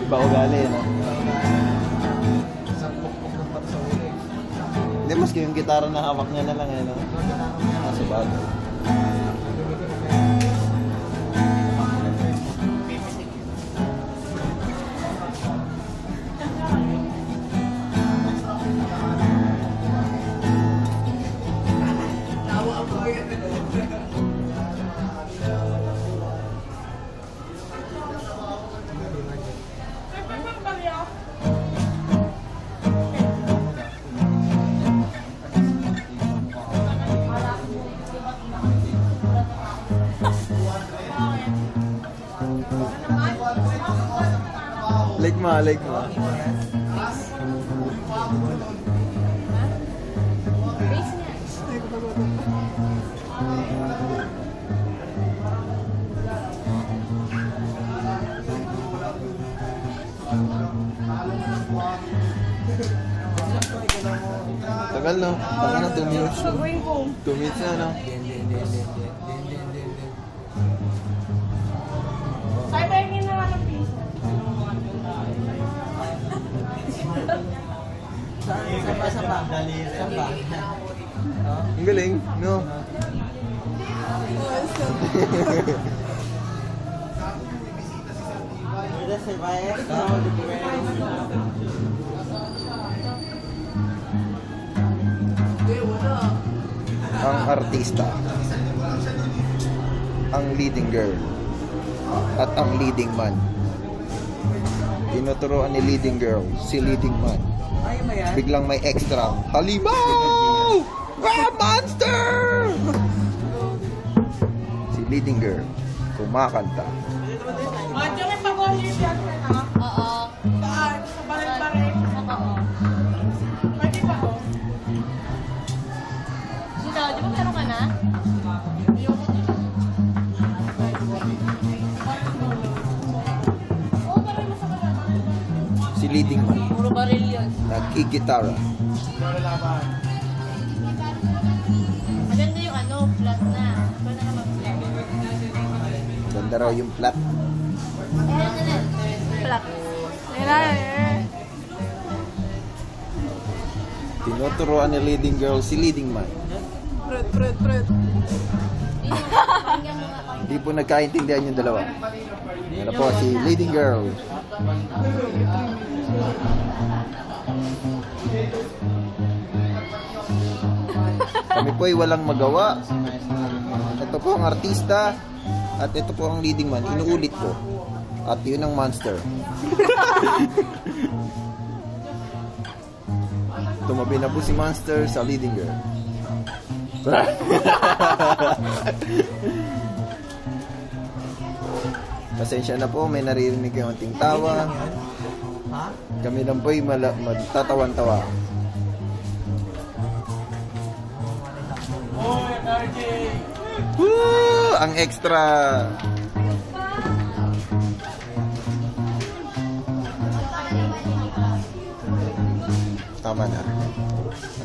Iba ugali, no? Hindi, maski yung gitara na hawak niya na lang, eh, no? Nasa bagay. Like mo. Tagal, no? Tagal na, 2 minutes. 2 minutes na, no? Ay, pahingin na lang ng piso. Samba. Ang galing, no? Ang artista, ang leading girl, at ang leading man. Tinuturoan ni leading girl si leading man. Biglang may extra halimaw! Ah, monster! Si leading girl kumakanta. Madyo may pag-ulit yan, ha? Oo. Saan? Sa baril-baril? Oo. Pwede ba ko? Sino? Di ba meron ka na? Si leading man Puro baril yun. nagigitara. Maganda yung ano, flat na. Pwede na mag-flat. Ganda raw yung flat. Flat. Tinuturoan ni leading girl si leading man. Prut. Hindi po nagkaintindihan yung dalawa. Ano po, si leading girl. Kami po ay walang magawa. Ito po ang artista at ito po ang leading man. Inuulit ko. At yun ang monster. Tumabi na po si monster sa leading girl. Pasensya na po, may naririnig yung ating tawa. Kami lang po ay magtatawan-tawa. Woo! Ang extra. Tama na.